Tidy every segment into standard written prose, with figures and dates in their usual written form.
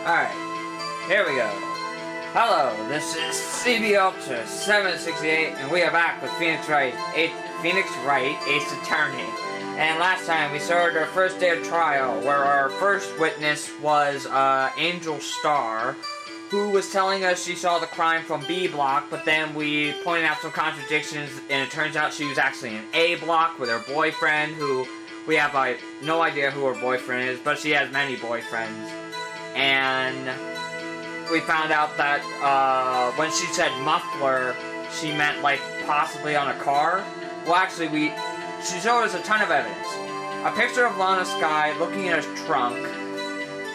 Alright, here we go. Hello, this is CB Ultra 768, and we are back with Phoenix Wright Ace Attorney. And last time we started our first day of trial, where our first witness was Angel Starr, who was telling us she saw the crime from B block, but then we pointed out some contradictions, and it turns out she was actually in A block with her boyfriend, who we have no idea who her boyfriend is, but she has many boyfriends. And we found out that when she said muffler, she meant like possibly on a car. Well, actually, she showed us a ton of evidence. A picture of Lana Skye looking in a trunk,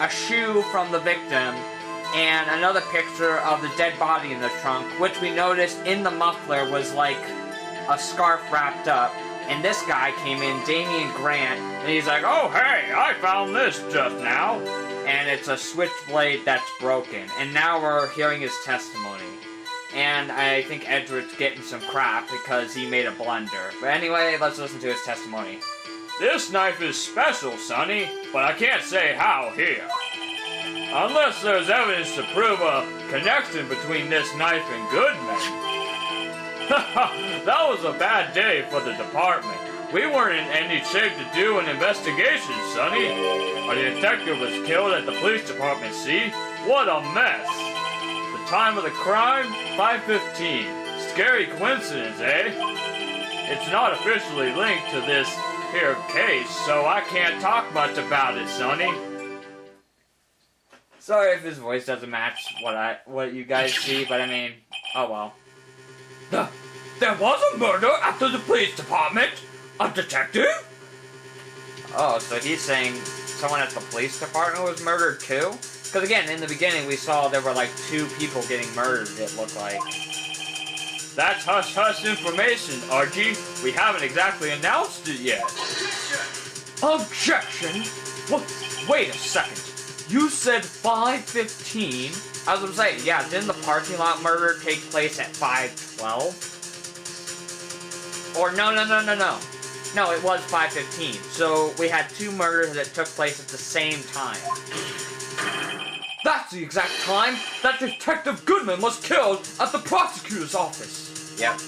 a shoe from the victim, and another picture of the dead body in the trunk, which we noticed in the muffler was like a scarf wrapped up. And this guy came in, Damian Grant, and he's like, "Oh, hey, I found this just now." And it's a switchblade that's broken. And now we're hearing his testimony. And I think Edgeworth's getting some crap because he made a blunder. But anyway, let's listen to his testimony. "This knife is special, Sonny, but I can't say how here. Unless there's evidence to prove a connection between this knife and Goodman." That was a bad day for the department. We weren't in any shape to do an investigation, Sonny. A detective was killed at the police department, see? What a mess. The time of the crime, 5:15. Scary coincidence, eh? It's not officially linked to this here case, so I can't talk much about it, Sonny. Sorry if his voice doesn't match what you guys see, but I mean, oh well. There was a murder after the police department? A detective? Oh, so he's saying someone at the police department was murdered too? Because again, in the beginning we saw there were like 2 people getting murdered, it looked like. That's hush-hush information, Archie. We haven't exactly announced it yet. Objection! Wait a second. You said 5:15? As I'm saying, yeah, didn't the parking lot murder take place at 5:12? Or no. No, it was 5:15. So we had 2 murders that took place at the same time. That's the exact time that Detective Goodman was killed at the prosecutor's office. Yep.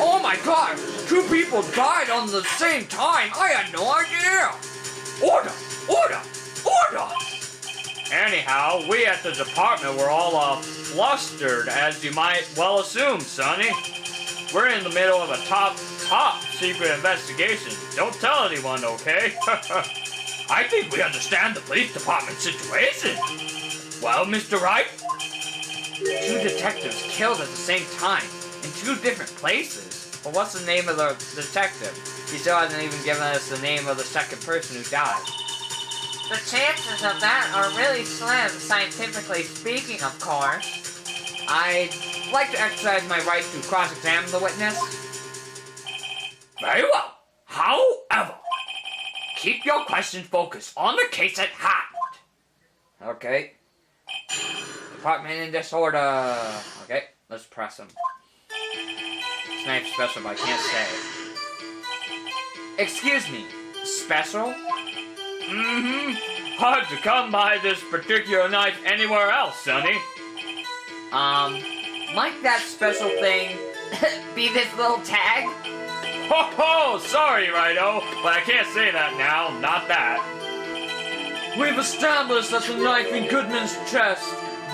Oh my god! 2 people died on the same time! I had no idea! Order! Anyhow, we at the department were all flustered, as you might well assume, Sonny. We're in the middle of a top secret investigation. Don't tell anyone, okay? I think we understand the police department situation. Well, Mr. Wright? 2 detectives killed at the same time, in 2 different places. Well, what's the name of the detective? He still hasn't even given us the name of the second person who died. The chances of that are really slim, scientifically speaking, of course. I'd like to exercise my right to cross-examine the witness. Very well. However, keep your questions focused on the case at hand. Okay. Department in disorder. Okay, let's press him. Snipe special, but I can't say. Excuse me, special? Hard to come by this particular knife anywhere else, Sonny. Might that special thing be this little tag? Ho, sorry, Righto, but I can't say that now, not that. We've established that the knife in Goodman's chest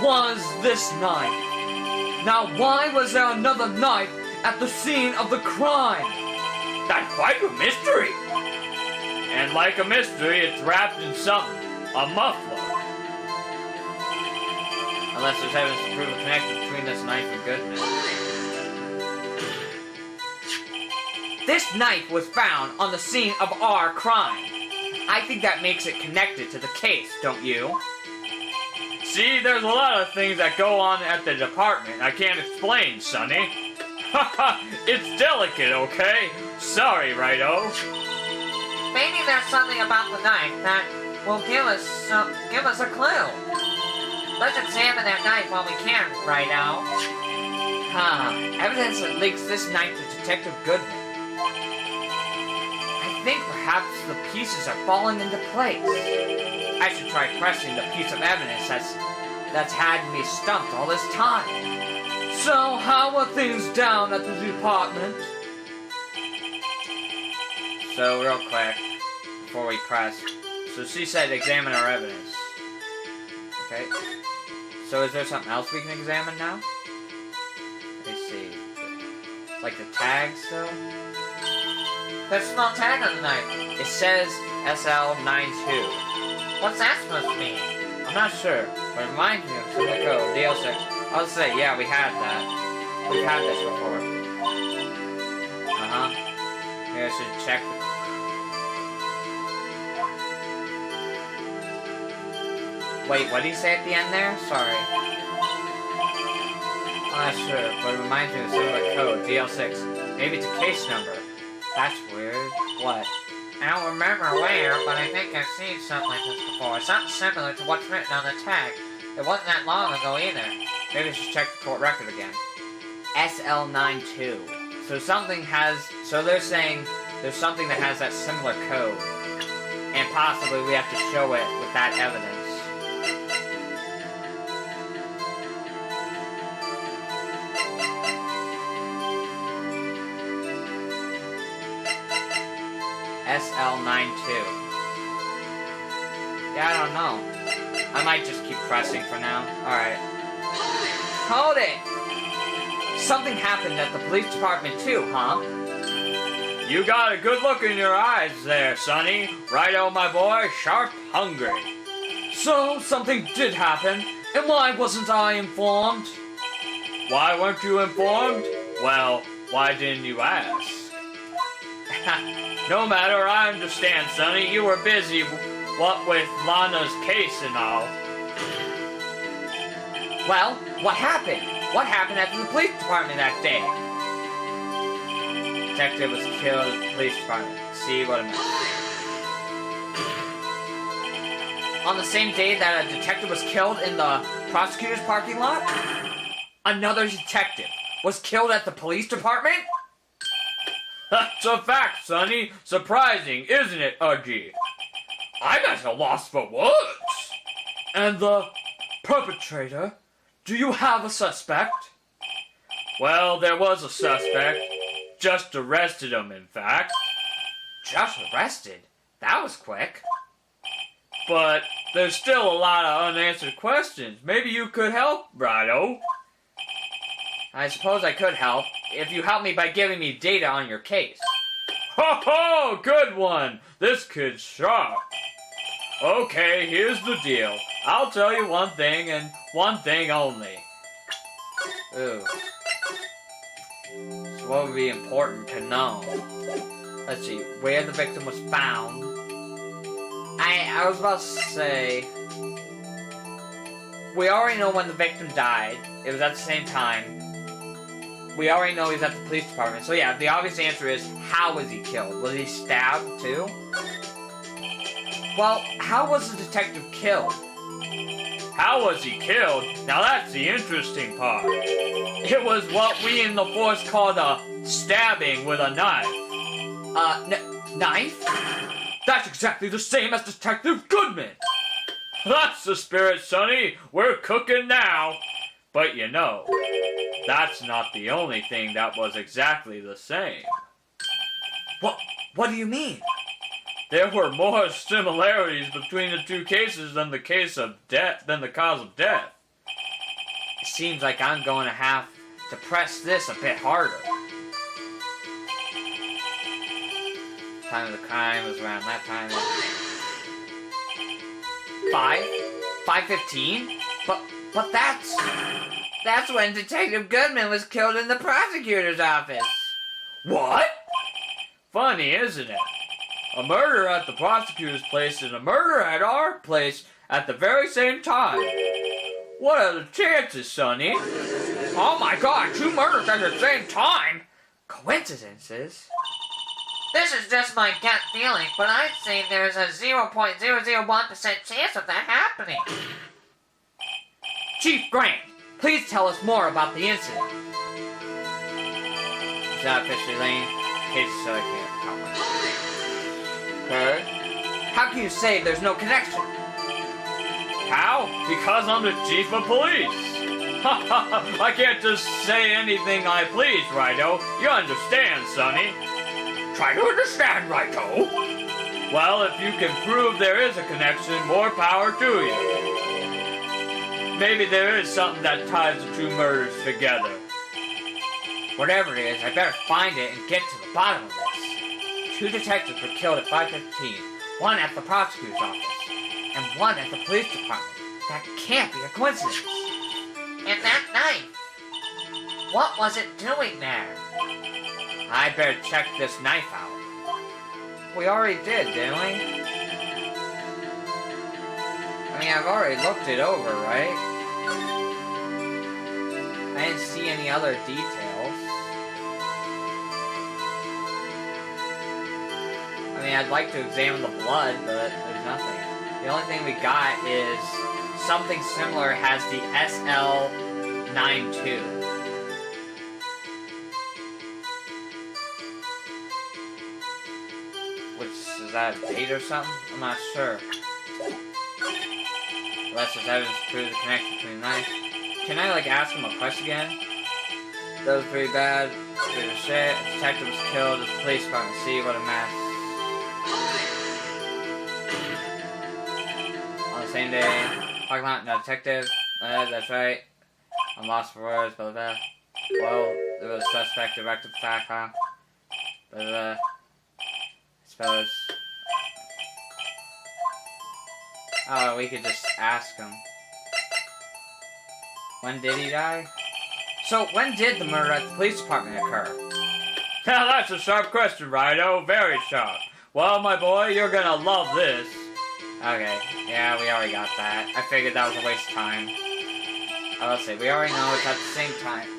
was this knife. Now, why was there another knife at the scene of the crime? That's quite a mystery. And like a mystery, it's wrapped in something. A muffler. Unless there's evidence to prove a connection between this knife and Goodman. This knife was found on the scene of our crime. I think that makes it connected to the case, don't you? See, there's a lot of things that go on at the department I can't explain, Sonny. It's delicate, okay? Sorry, Righto. Maybe there's something about the knife that will give us a clue. Let's examine that knife while we can, Righto. Evidence that links this knife to Detective Goodman. I think perhaps the pieces are falling into place. I should try pressing the piece of evidence that's had me stumped all this time. So, how are things down at the department? So, real quick, before we press. So she said examine our evidence. Okay. So is there something else we can examine now? Let me see. Like the tags, though? There's a small tag on the knife. It says SL92. What's that supposed to mean? I'm not sure, but it reminds me of some of the code, DL6. I'll say, yeah, we had that. We've had this before. Uh-huh. Maybe I should check the... Wait, what did he say at the end there? Sorry. I'm not sure, but it reminds me of some of the code, DL6. Maybe it's a case number. That's weird. What? I don't remember where, but I think I've seen something like this before. Something similar to what's written on the tag. It wasn't that long ago either. Maybe I should check the court record again. SL92. So something has... So they're saying there's something that has that similar code. And possibly we have to show it with that evidence. SL92. Yeah, I don't know. I might just keep pressing for now. Alright. Hold it! Something happened at the police department too, huh? You got a good look in your eyes there, Sonny. Righto, my boy, sharp hungry. So, something did happen, and why wasn't I informed? Why weren't you informed? Well, why didn't you ask? No matter, I understand, Sonny. You were busy, what with Lana's case and all. Well, what happened? What happened at the police department that day? Detective was killed at the police department. See what I meant. On the same day that a detective was killed in the prosecutor's parking lot? Another detective was killed at the police department? That's a fact, Sonny. Surprising, isn't it, Uggy? I'm at a loss for words. And the perpetrator? Do you have a suspect? Well, there was a suspect. Just arrested him, in fact. Just arrested? That was quick. But there's still a lot of unanswered questions. Maybe you could help, Righto. I suppose I could help, if you help me by giving me data on your case. Ho ho! Good one! This kid's sharp. Okay, here's the deal. I'll tell you one thing and one thing only. Ooh. So what would be important to know? Let's see, where the victim was found. I was about to say... We already know when the victim died. It was at the same time. We already know he's at the police department. So yeah, the obvious answer is, how was he killed? Was he stabbed too? Well, how was the detective killed? How was he killed? Now that's the interesting part. It was what we in the force called a stabbing with a knife. Knife? That's exactly the same as Detective Goodman! That's the spirit, Sonny. We're cooking now. But you know, that's not the only thing that was exactly the same. What do you mean? There were more similarities between the two cases than the cause of death. It seems like I'm going to have to press this a bit harder. Time of the crime was around that time. 5:15? But that's when Detective Goodman was killed in the prosecutor's office. What? Funny, isn't it? A murder at the prosecutor's place and a murder at our place at the very same time. What are the chances, Sonny? Oh my god, 2 murders at the same time? Coincidences? This is just my gut feeling, but I'd say there's a 0.001% chance of that happening. Chief Grant, please tell us more about the incident. Is that officially Lane? Case so I can't talk about it. Okay. How can you say there's no connection? How? Because I'm the chief of police. I can't just say anything I please, Righto. You understand, Sonny? Try to understand, Righto. Well, if you can prove there is a connection, more power to you. Maybe there is something that ties the two murders together. Whatever it is, I better find it and get to the bottom of this. 2 detectives were killed at 5:15, one at the prosecutor's office, and one at the police department. That can't be a coincidence. And that knife, what was it doing there? I better check this knife out. We already did, didn't we? I mean, I've already looked it over, right? I didn't see any other details. I mean, I'd like to examine the blood, but there's nothing. The only thing we got is something similar has the SL92. Is that a date or something? I'm not sure. Unless there's evidence to prove the connection between the knife. Can I, like, ask him a question again? That was pretty bad. Pretty shit. The detective was killed at the police department. See what a mess. On the same day, parking lot, no detective. That's right. I'm lost for words, blah, blah, blah. Well, there was a suspect directed the fact, huh? Blah, blah, blah. I suppose. Oh, we could just ask him. When did he die? So, when did the murder at the police department occur? Now that's a sharp question, Righto. Very sharp. Well, my boy, you're gonna love this. Okay, yeah, we already got that. I figured that was a waste of time. I'll say, we already know it's at the same time.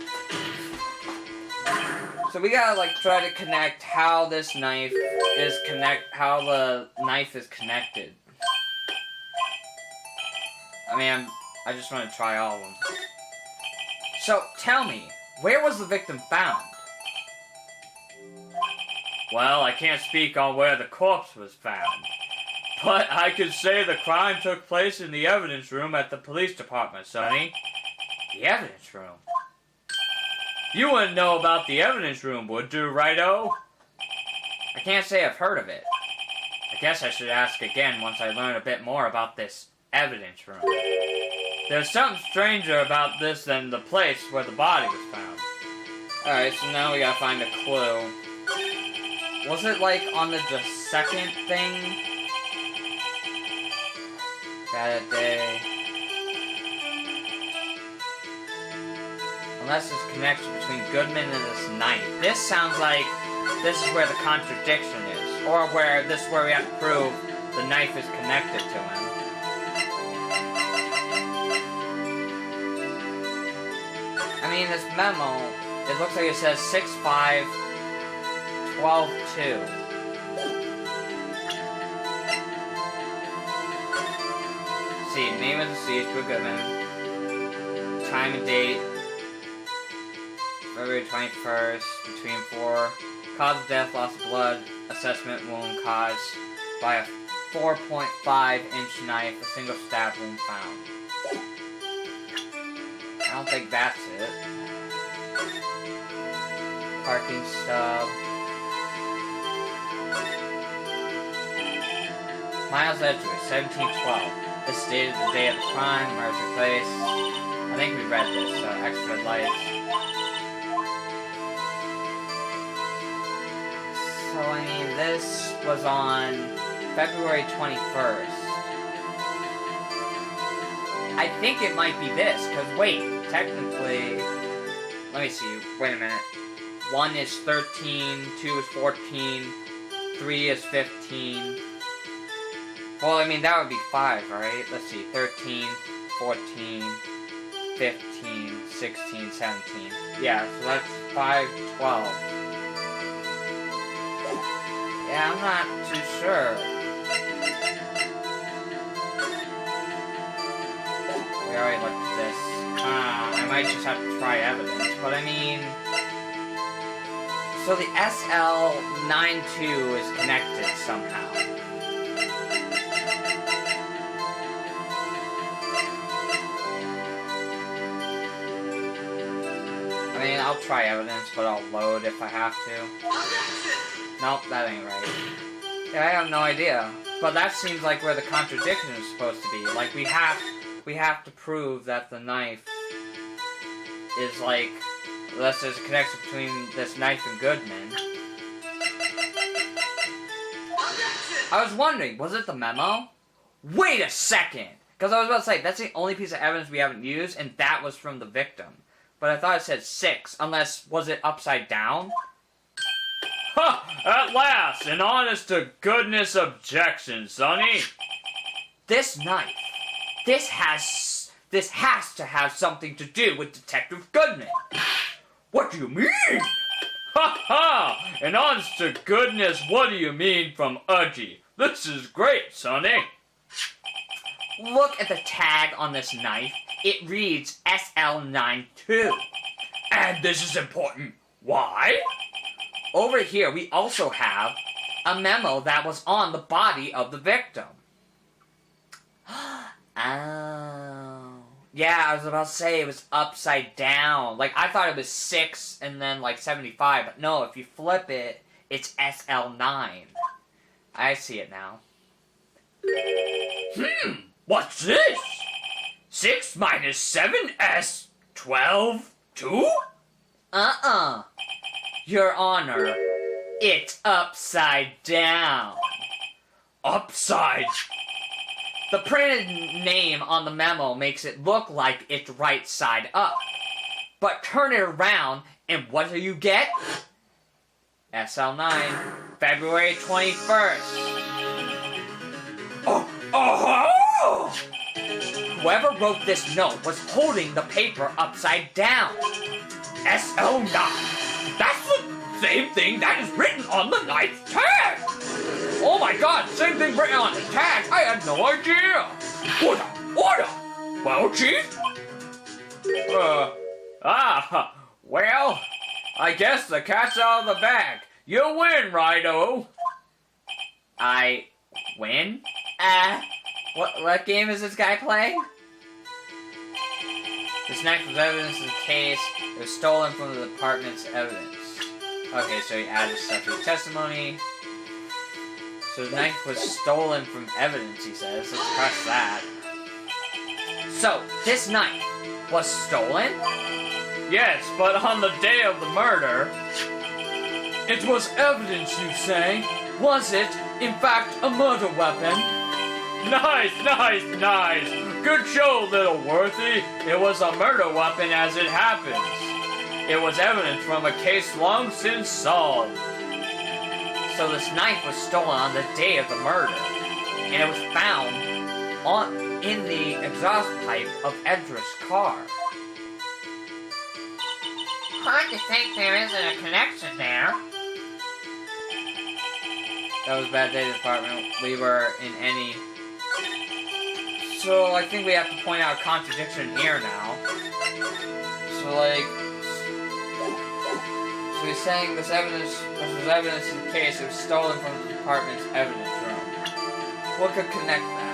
So we gotta, like, try to connect how this knife is how the knife is connected. I mean, I just want to try all of them. So, tell me, where was the victim found? Well, I can't speak on where the corpse was found. But I could say the crime took place in the evidence room at the police department, Sonny. The evidence room? You wouldn't know about the evidence room, would you, Righto? I can't say I've heard of it. I guess I should ask again once I learn a bit more about this evidence room. There's something stranger about this than the place where the body was found. Alright, so now we gotta find a clue. Was it, like, on the second thing? That day. Unless there's a connection between Goodman and this knife. This sounds like this is where the contradiction is. Or where this is where we have to prove the knife is connected to him. I mean, this memo, it looks like it says 6/5/12/2. See, name of deceased, Goodman. Time and date, February 21st, between 4. Cause of death, loss of blood. Assessment, wound caused by a 4.5-inch knife, a single stab wound found. I don't think that's it. Parking stub. Miles Edgeworth, 1712. This is dated the day of the crime, murder took place. I think we read this, so extra lights. So, I mean, this was on February 21st. I think it might be this, because wait, technically, let me see, wait a minute. 1 is 13, 2 is 14, 3 is 15. Well, I mean, that would be 5, right? Let's see, 13, 14, 15, 16, 17. Yeah, so that's 5, 12. Yeah, I'm not too sure. We already looked at this. I might just have to try evidence, but I mean... So the SL92 is connected somehow. I'll try evidence, but I'll load if I have to. Nope, that ain't right. Yeah, I have no idea. But that seems like where the contradiction is supposed to be. Like, we have to prove that the knife is like, unless there's a connection between this knife and Goodman. I was wondering, was it the memo? Wait a second! Because I was about to say, that's the only piece of evidence we haven't used, and that was from the victim. But I thought it said 6, unless, was it upside down? Ha! At last, an honest-to-goodness objection, Sonny. This knife, this has to have something to do with Detective Goodman. What do you mean? Ha ha! An honest-to-goodness, what do you mean from Udgy? This is great, Sonny. Look at the tag on this knife. It reads SL92. And this is important. Why? Over here, we also have a memo that was on the body of the victim. Oh. Yeah, I was about to say it was upside down. Like, I thought it was 6 and then, like, 75. But no, if you flip it, it's SL9. I see it now. What's this? 6 minus 7 is 12? 2? Your Honor, it's upside down. Upside. The printed name on the memo makes it look like it's right side up. But turn it around, and what do you get? SL9, February 21st. Oh! Whoever wrote this note was holding the paper upside down. SL9. That's the same thing that is written on the knife tag. Oh my god, same thing written on the tag. I had no idea. Order. Well, Chief? Well, I guess the cat's out of the bag. You win, Rido. I win? What game is this guy playing? This knife was evidence in the case. It was stolen from the department's evidence. Okay, so he added stuff to the testimony. So the knife was stolen from evidence, he says. Let's press that. So, this knife was stolen? Yes, but on the day of the murder... It was evidence, you say? Was it, in fact, a murder weapon? Nice! Good show, little Worthy. It was a murder weapon as it happens. It was evidence from a case long since solved. So this knife was stolen on the day of the murder, and it was found in the exhaust pipe of Edgeworth's car. Hard to think there isn't a connection there. That was bad day department. We were in any... So I think we have to point out a contradiction here now. So like... So he's saying this was evidence in the case. It was stolen from the department's evidence room. What could connect that?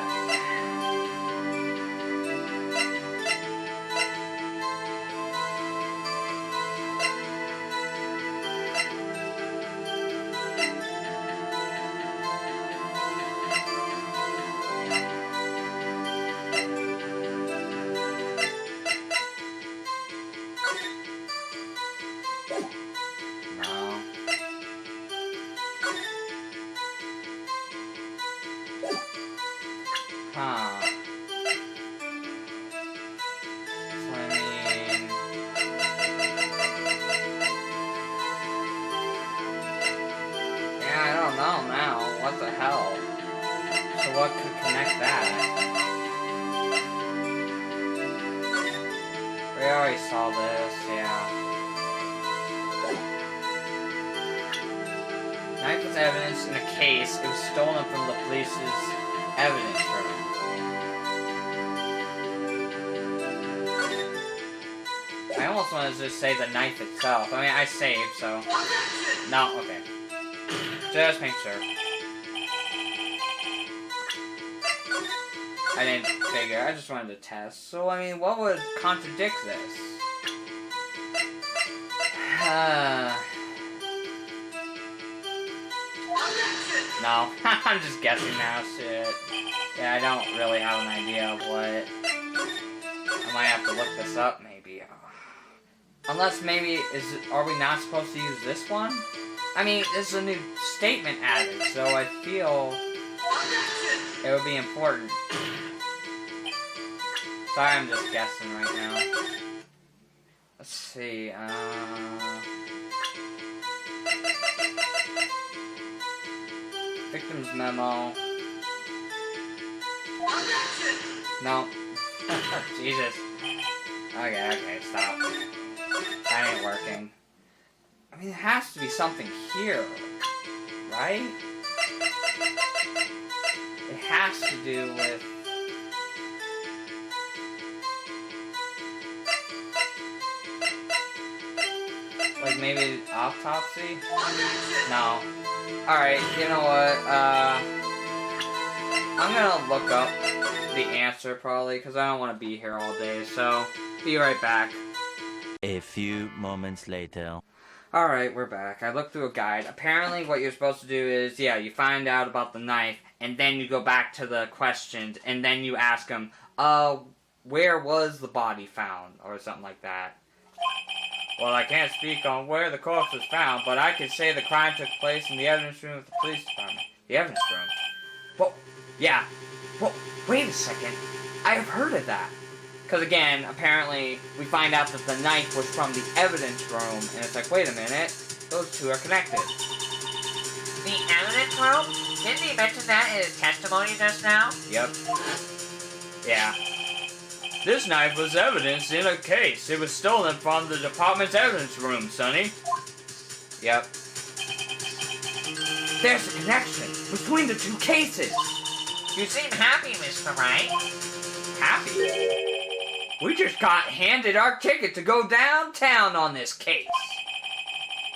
Huh. So I mean... Yeah, I don't know now. What the hell? So what could connect that? We already saw this, yeah. Knife was evidence in a case. It was stolen from the police's evidence room. I almost wanted to just say the knife itself. I mean, I saved, so... No, okay. Just make sure. I didn't figure, I just wanted to test. So, I mean, what would contradict this? No, I'm just guessing now, shit. Yeah, I don't really have an idea of what. I might have to look this up, maybe. Unless maybe, are we not supposed to use this one? I mean, this is a new statement added, so I feel it would be important. Sorry, I'm just guessing right now. Let's see, victim's memo. No. Jesus. Okay, stop. That ain't working. I mean, it has to be something here, right? It has to do with... like maybe autopsy? No. Alright, you know what, I'm gonna look up the answer probably, because I don't want to be here all day, so be right back. A few moments later. Alright, we're back. I looked through a guide. Apparently what you're supposed to do is, yeah, you find out about the knife, and then you go back to the questions, and then you ask them, where was the body found? Or something like that. Well, I can't speak on where the corpse was found, but I can say the crime took place in the evidence room of the police department. The evidence room? Well, yeah. Well, wait a second. I have heard of that. Because again, apparently, we find out that the knife was from the evidence room, and it's like, wait a minute, those two are connected. The evidence room? Didn't he mention that in his testimony just now? Yep. Yeah. This knife was evidence in a case. It was stolen from the department's evidence room, Sonny. Yep. There's a connection between the two cases. You seem happy, Mr. Wright. Happy? We just got handed our ticket to go downtown on this case.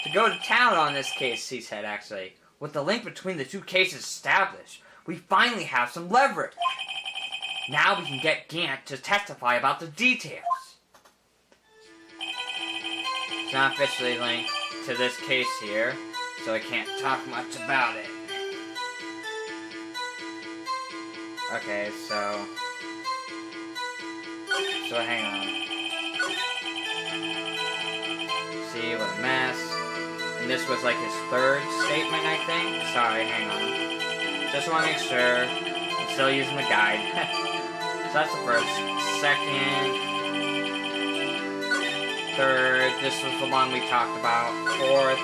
To go to town on this case, he said, actually. With the link between the two cases established, we finally have some leverage. Now we can get Gant to testify about the details. It's not officially linked to this case here, so I can't talk much about it. Okay, so hang on. See, what a mess. And this was like his third statement, I think. Sorry, hang on. Just want to make sure. I'm still using the guide. So that's the first. Second. Third. This was the one we talked about. Fourth.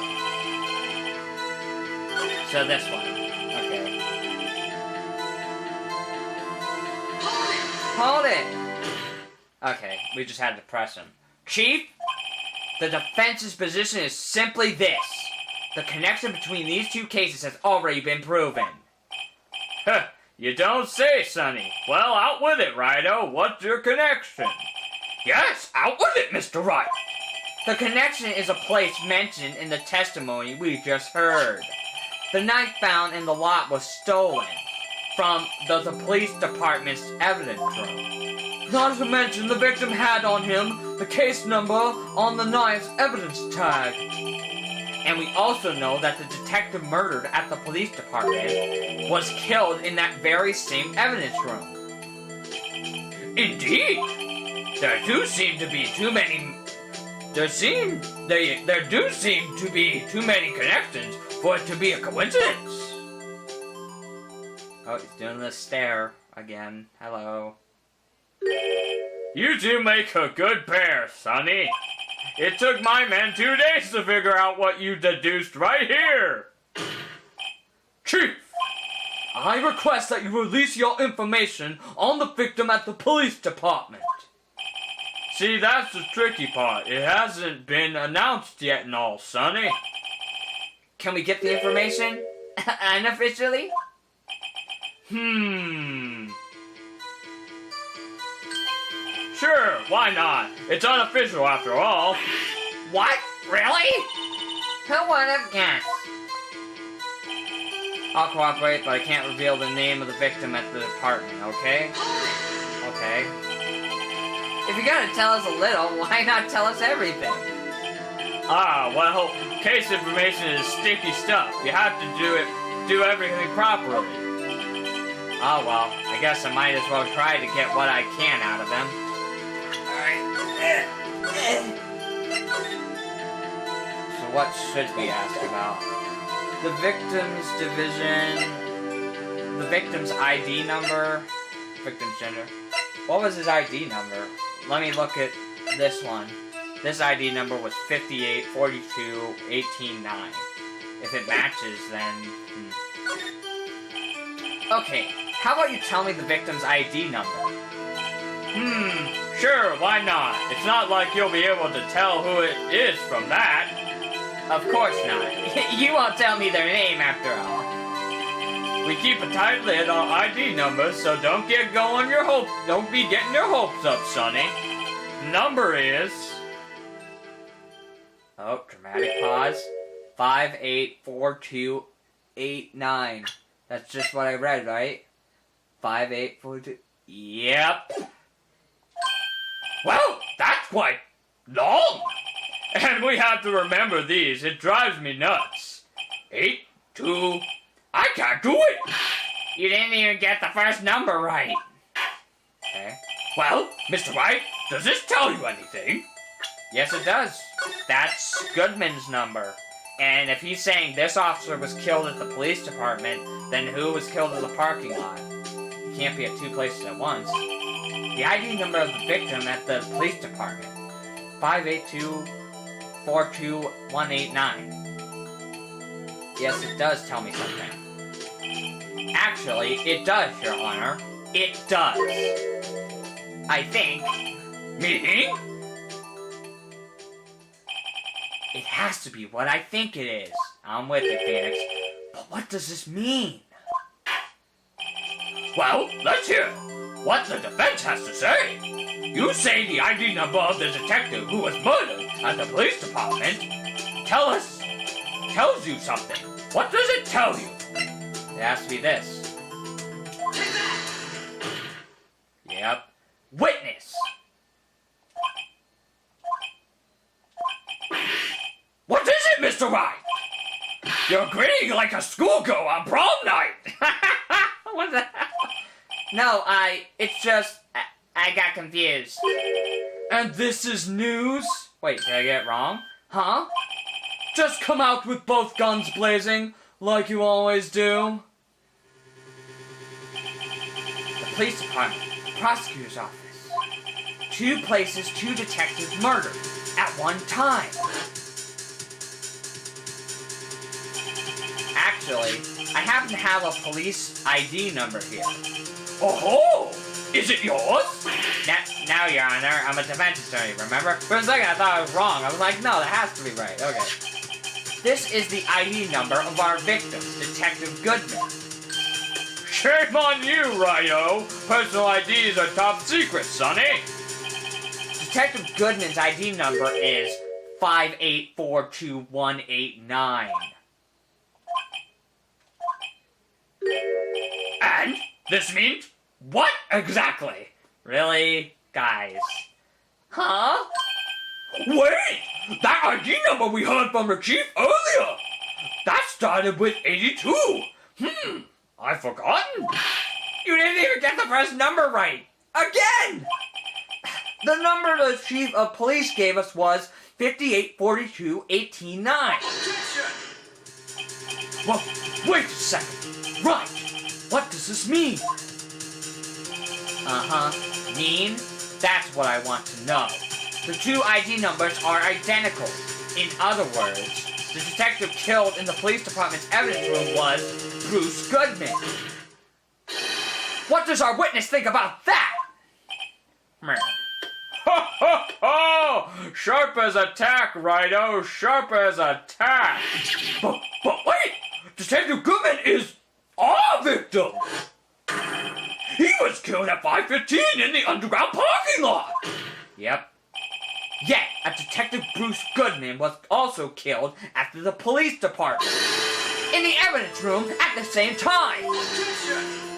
So this one. Okay. Hold it! Okay, we just had to press him. Chief, the defense's position is simply this. The connection between these two cases has already been proven. Huh, you don't say, Sonny. Well, out with it, Rido. What's your connection? Yes, out with it, Mr. Wright. The connection is a place mentioned in the testimony we just heard. The knife found in the lot was stolen from the police department's evidence room. Not to mention the victim had on him the case number on the knife's evidence tag. And we also know that the detective murdered at the police department was killed in that very same evidence room. Indeed. There do seem to be too many connections for it to be a coincidence. Oh, he's doing the stare again. Hello. You two make a good pair, Sonny. It took my men 2 days to figure out what you deduced right here. Chief, I request that you release your information on the victim at the police department. See, that's the tricky part. It hasn't been announced yet and all, Sonny. Can we get the information? Unofficially? Sure, why not? It's unofficial after all. What? Really? Who would have guessed? I'll cooperate, but I can't reveal the name of the victim at the department, okay? Okay. If you're gonna tell us a little, why not tell us everything? Ah, well, case information is sticky stuff. You have to do everything properly. Oh well, I guess I might as well try to get what I can out of them. Alright. So what should we ask about? The victim's division, the victim's ID number, victim's gender. What was his ID number? Let me look at this one. This ID number was 5842189. If it matches, then... Okay, how about you tell me the victim's ID number? Sure, why not? It's not like you'll be able to tell who it is from that. Of course not. You won't tell me their name after all. We keep a tight lid on ID numbers, so don't be getting your hopes up, Sonny. Number is... Oh, dramatic pause. 584289. That's just what I read, right? 5842. Yep. Well, that's quite long. And we have to remember these. It drives me nuts. 8, 2... I can't do it. You didn't even get the first number right. Okay. Well, Mr. Wright, does this tell you anything? Yes, it does. That's Goodman's number. And if he's saying this officer was killed at the police department, then who was killed in the parking lot? He can't be at two places at once. The ID number of the victim at the police department. 582-42189. Yes, it does tell me something. Actually, it does, Your Honor. It does. I think. Meaning? It has to be what I think it is. I'm with you, Phoenix. But what does this mean? Well, let's hear what the defense has to say. You say the ID number of the detective who was murdered at the police department tells you something. What does it tell you? It has to be this. Yep. Witness! What is it, Mr. Wright? You're grinning like a schoolgirl on prom night. What the hell? No, it's just, I got confused. And this is news? Wait, did I get it wrong? Huh? Just come out with both guns blazing, like you always do. The police department, the prosecutor's office. 2 places, 2 detectives murdered at one time. Actually, I happen to have a police ID number here. Oh, is it yours? Now, Your Honor, I'm a defense attorney, remember? For a second, I thought I was wrong. I was like, no, that has to be right. Okay. This is the ID number of our victim, Detective Goodman. Shame on you, Ryo. Personal IDs are top secret, Sonny. Detective Goodman's ID number is 5842189. And this means what exactly? Really? Guys. Huh? Wait! That ID number we heard from the chief earlier! That started with 82! I've forgotten! You didn't even get the first number right! Again! The number the chief of police gave us was 584289. Well, wait a second. Right. What does this mean? Mean? That's what I want to know. The 2 ID numbers are identical. In other words, the detective killed in the police department's evidence room was Bruce Goodman. What does our witness think about that? Ho ho ho! Sharp as a tack, Ryo. Sharp as a tack. But wait! Detective Goodman is our victim! He was killed at 5:15 in the underground parking lot! Yep. Yet, a Detective Bruce Goodman was also killed at the police department. In the evidence room at the same time.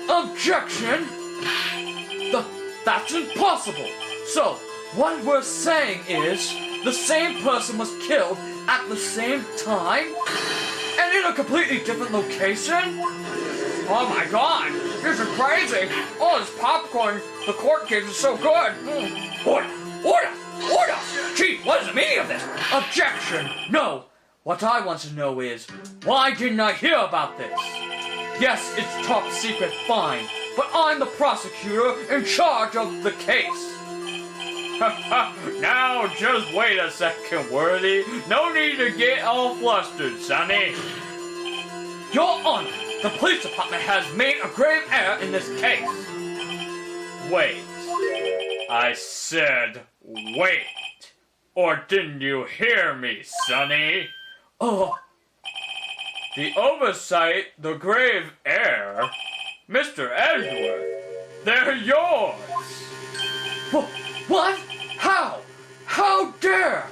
Objection! That's impossible! So, what we're saying is, the same person was killed at the same time? And in a completely different location? Oh my god, this is crazy! All this popcorn the court gives is so good! Order! Order! Order! Chief, what is the meaning of this? Objection! No! What I want to know is, why didn't I hear about this? Yes, it's top secret, fine, but I'm the prosecutor in charge of the case. Now, just wait a second, Worthy. No need to get all flustered, Sonny. Your Honor, the police department has made a grave error in this case. Wait. I said wait. Or didn't you hear me, Sonny? The oversight, the grave error, Mr. Edgeworth, they're yours. What? How? How dare?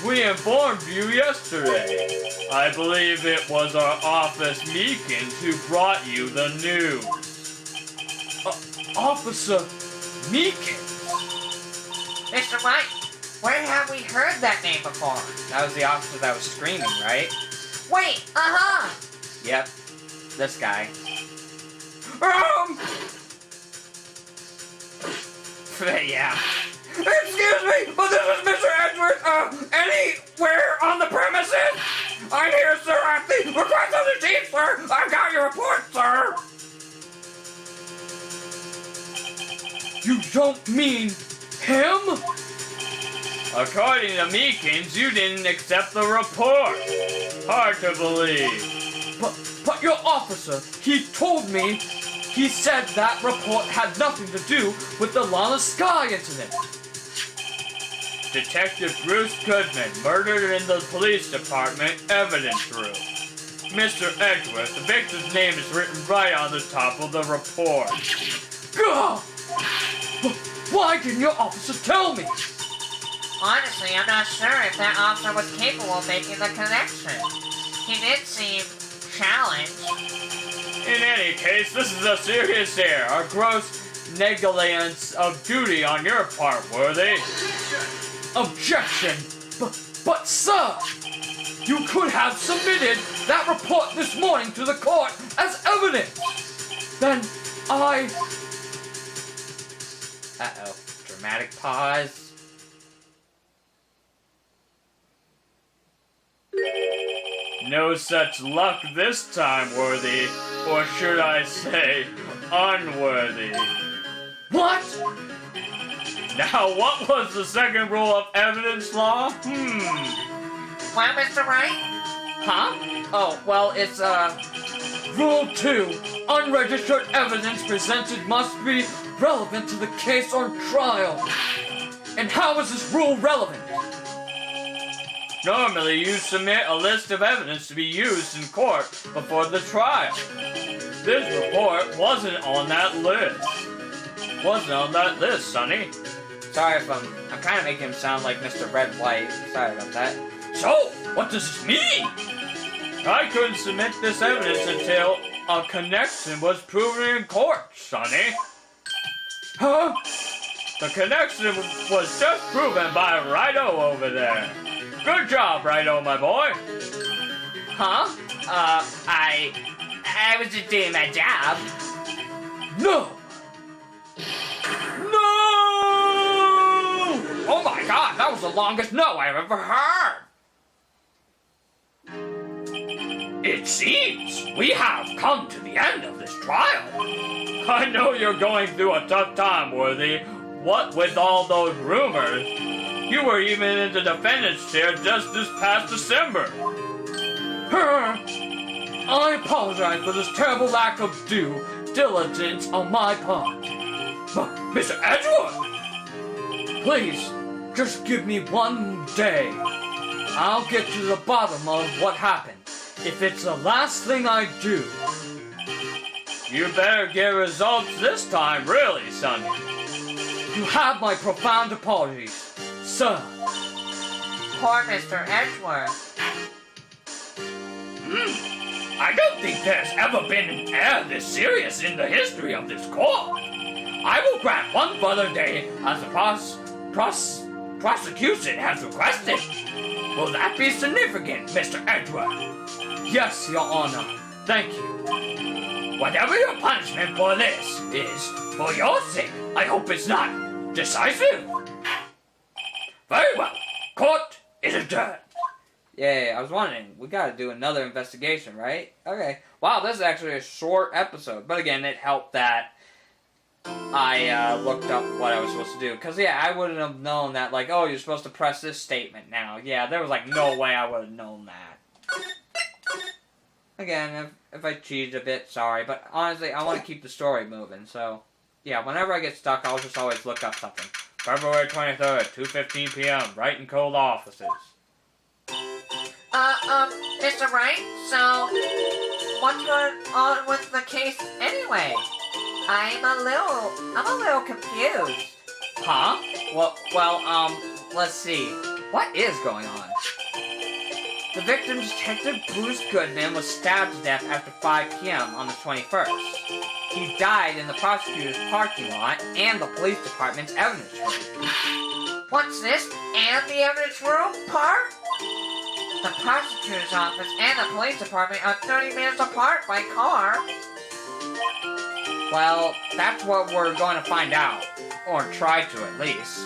We informed you yesterday. I believe it was our office Meekins who brought you the news. Officer Meekins? Mr. Wright, where have we heard that name before? That was the officer that was screaming, right? Wait, Yep. This guy. Yeah. Excuse me, but this is Mr. Edgeworth, anywhere on the premises? I'm here, sir, at the request of the chief, sir. I've got your report, sir. You don't mean him? According to Meekins, you didn't accept the report. Hard to believe. But your officer, he told me, he said that report had nothing to do with the Lana Sky incident. Detective Bruce Goodman, murdered in the police department evidence room. Mr. Edgeworth, the victim's name is written right on the top of the report. Gah! Why didn't your officer tell me? honestly, I'm not sure if that officer was capable of making the connection. He did seem challenged. In any case, this is a serious error, a gross negligence of duty on your part, Worthy. Objection! But sir, you could have submitted that report this morning to the court as evidence. Then I... Uh-oh. Dramatic pause. No such luck this time, Worthy. Or should I say, unworthy. What? Now, what was the second rule of evidence law? Well, Mr. Wright? Huh? Oh, well, it's, Rule 2. Unregistered evidence presented must be relevant to the case on trial. And how is this rule relevant? Normally, you submit a list of evidence to be used in court before the trial. This report wasn't on that list. Wasn't on that list, Sonny. sorry if I'm kind of making him sound like Mr. Red White. Sorry about that. So, what does this mean? I couldn't submit this evidence until a connection was proven in court, Sonny. Huh? The connection was just proven by Righto over there. Good job, Righto, my boy. Huh? I was just doing my job. No! No! Oh my god, that was the longest no I've ever heard. It seems we have come to the end of this trial. I know you're going through a tough time, Worthy. What with all those rumors? You were even in the defendant's chair just this past December. I apologize for this terrible lack of due diligence on my part. Mr. Edgeworth! Please, just give me one day. I'll get to the bottom of what happened. If it's the last thing I do. You better get results this time, really, Sonny. You have my profound apologies, sir. Poor Mr. Edgeworth. I don't think there's ever been an error this serious in the history of this court. I will grant one further day as a prosecution has requested. Will that be significant, Mr. Edgeworth? Yes, Your Honor. Thank you. Whatever your punishment for this is, for your sake, I hope it's not decisive. Very well. Court is adjourned. Yay, I was wondering, we gotta do another investigation, right? Okay. Wow, this is actually a short episode. But again, it helped that I looked up what I was supposed to do. Because, yeah, I wouldn't have known that, like, oh, you're supposed to press this statement now. Yeah, there was, like, no way I would have known that. Again, if I cheated a bit, sorry. But, honestly, I want to keep the story moving. So, yeah, whenever I get stuck, I'll just always look up something. February 23rd, 2:15 p.m., Wright and Cold offices. Mr. Wright, so what's going on with the case anyway? I'm a little confused. Huh? Well, let's see. What is going on? The victim, Detective Bruce Goodman, was stabbed to death after 5 p.m. on the 21st. He died in the prosecutor's parking lot and the police department's evidence room. What's this? And the evidence room part? The prosecutor's office and the police department are 30 minutes apart by car. Well, that's what we're going to find out. Or try to, at least.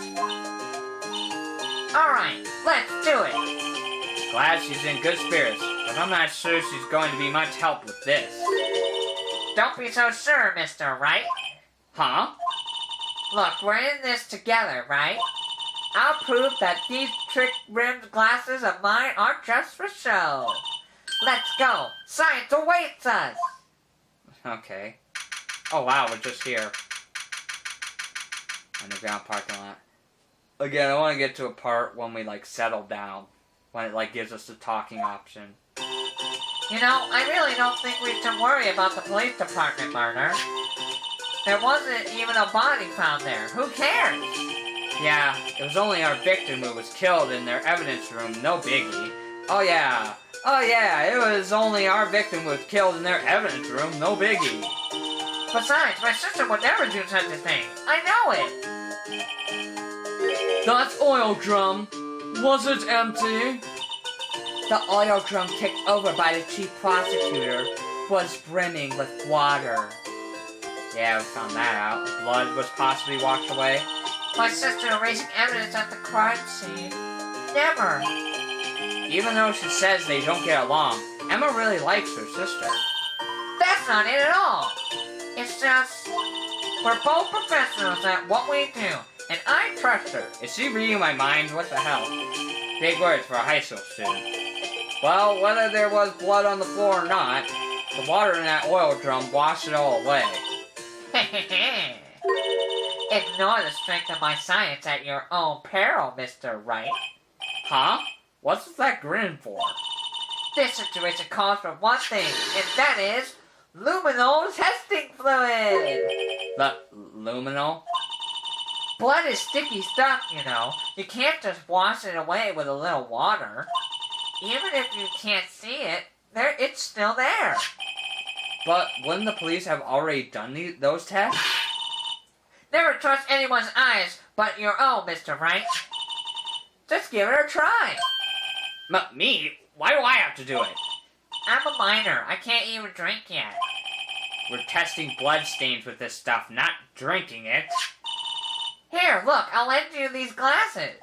Alright, let's do it. Glad she's in good spirits, but I'm not sure she's going to be much help with this. Don't be so sure, Mr. Wright. Huh? Look, we're in this together, right? I'll prove that these trick-rimmed glasses of mine are just for show. Let's go. Science awaits us. Okay. Oh wow, we're just here. Underground parking lot. Again, I want to get to a part when we, like, settle down. When it, like, gives us the talking option. You know, I really don't think we should worry about the police department murder. There wasn't even a body found there. Who cares? Yeah, it was only our victim who was killed in their evidence room, no biggie. Oh yeah, it was only our victim who was killed in their evidence room, no biggie. Besides, my sister would never do such a thing. I know it. That oil drum, was it empty? The oil drum kicked over by the chief prosecutor was brimming with water. Yeah, we found that out. Blood was possibly washed away. My sister erasing evidence at the crime scene. Never. Even though she says they don't get along, Emma really likes her sister. That's not it at all. It's just, we're both professionals at what we do, and I trust her. Is she reading my mind? What the hell? Big words for a high school student. Well, whether there was blood on the floor or not, the water in that oil drum washed it all away. Ignore the strength of my science at your own peril, Mr. Wright. Huh? What's that grin for? This situation calls for one thing, and that is luminol testing fluid. The luminol? Blood is sticky stuff, you know. You can't just wash it away with a little water. Even if you can't see it, it's still there. But wouldn't the police have already done those tests? Never trust anyone's eyes but your own, Mr. Wright. Just give it a try. Me? Why do I have to do it? I'm a minor. I can't even drink yet. We're testing blood stains with this stuff, not drinking it. Here, look, I'll lend you these glasses.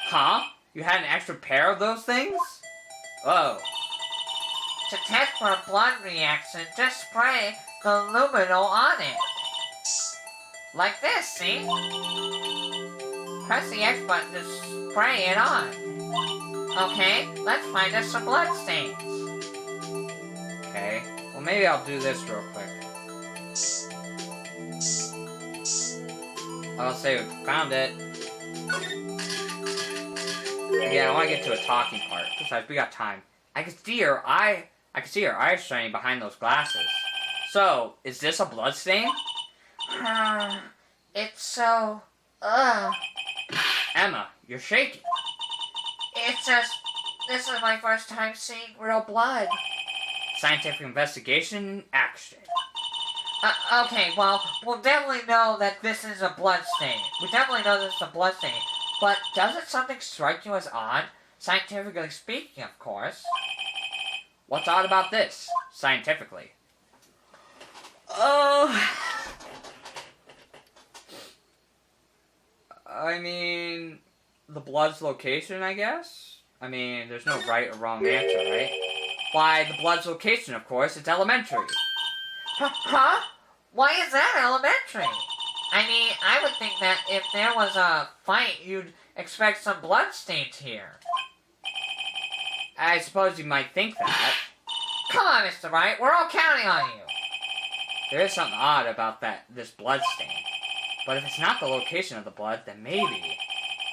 Huh? You had an extra pair of those things? Oh. To test for a blood reaction, just spray the luminol on it. Like this, see? Press the X button to spray it on. Okay, let's find us some blood stains. Okay. Well, maybe I'll do this real quick. I'll say we found it. Yeah, I want to get to a talking part. Besides, we got time. I can see her eyes shining behind those glasses. So, is this a blood stain? It's so... Emma, you're shaking. It's just... This is my first time seeing real blood. Scientific investigation, action. Okay, well, we'll definitely know that this is a blood stain. We definitely know this is a blood stain. But doesn't something strike you as odd? Scientifically speaking, of course. What's odd about this, scientifically? I mean, the blood's location, I guess? I mean, there's no right or wrong answer, right? Why, the blood's location, of course, it's elementary. Huh? Why is that elementary? I mean, I would think that if there was a fight, you'd expect some bloodstains here. I suppose you might think that. Come on, Mr. Wright, we're all counting on you. There is something odd about this blood stain. But if it's not the location of the blood, then maybe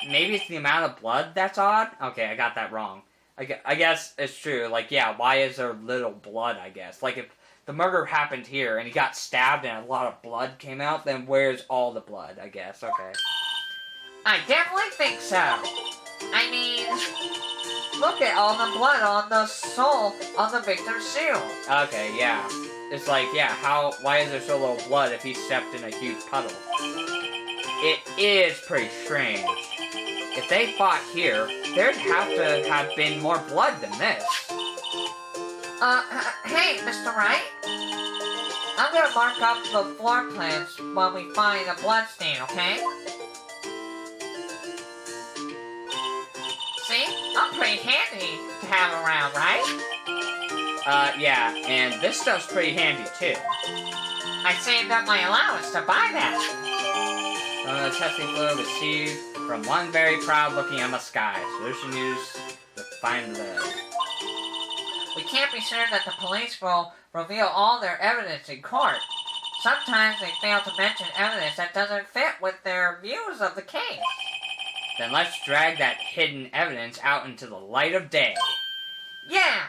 it's the amount of blood that's odd? Okay, I got that wrong. I guess it's true. Like, yeah, why is there little blood, I guess? Like, if the murder happened here and he got stabbed and a lot of blood came out, then where's all the blood, I guess? Okay. I definitely think so. I mean, look at all the blood on the sole on the victim's shoe. Okay, yeah. It's like, yeah, why is there so little blood if he stepped in a huge puddle? It is pretty strange. If they fought here, there'd have to have been more blood than this. Hey, Mr. Wright. I'm gonna mark up the floor plans when we find a blood stain, okay? See? I'm pretty handy to have around, right? Yeah, and this stuff's pretty handy, too. I saved up my allowance to buy that. Testing fluid received from one very proud-looking Emma Sky. Solution used to find the... We can't be sure that the police will reveal all their evidence in court. Sometimes they fail to mention evidence that doesn't fit with their views of the case. Then let's drag that hidden evidence out into the light of day. Yeah!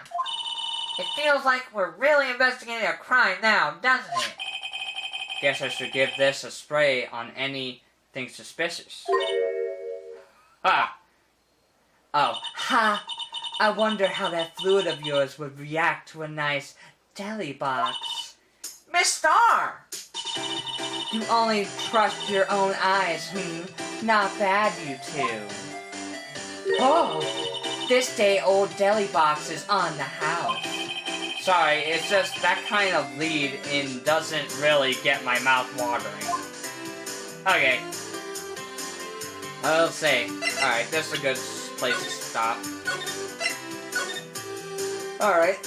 It feels like we're really investigating a crime now, doesn't it? Guess I should give this a spray on anything suspicious. Ha! Oh, ha! I wonder how that fluid of yours would react to a nice deli box. Miss Starr! You only trust your own eyes, Not bad, you two. Oh, this day old deli box is on the house. Sorry, it's just that kind of lead in doesn't really get my mouth watering. Okay. I'll say. Alright, this is a good place to stop. Alright.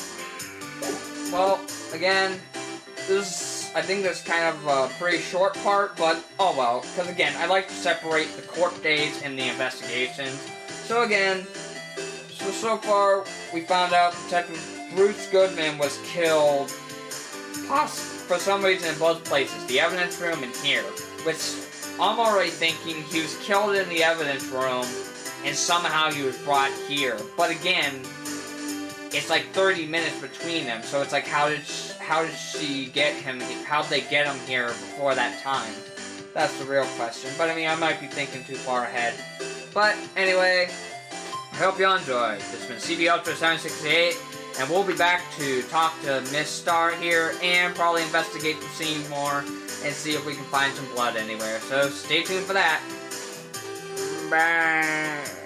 Well, again, I think this is kind of a pretty short part, but oh well. Because again, I like to separate the court days and the investigations. So again, so far, we found out Detective Bruce Goodman was killed for some reason in both places, the evidence room and here, which I'm already thinking he was killed in the evidence room and somehow he was brought here. But again, it's like 30 minutes between them, so it's like how did she get him, how'd they get him here before that time? That's the real question. But I mean, I might be thinking too far ahead. But anyway, I hope you enjoyed. This has been CB Ultra 768. And we'll be back to talk to Miss Starr here and probably investigate the scene more and see if we can find some blood anywhere. So stay tuned for that. Bye.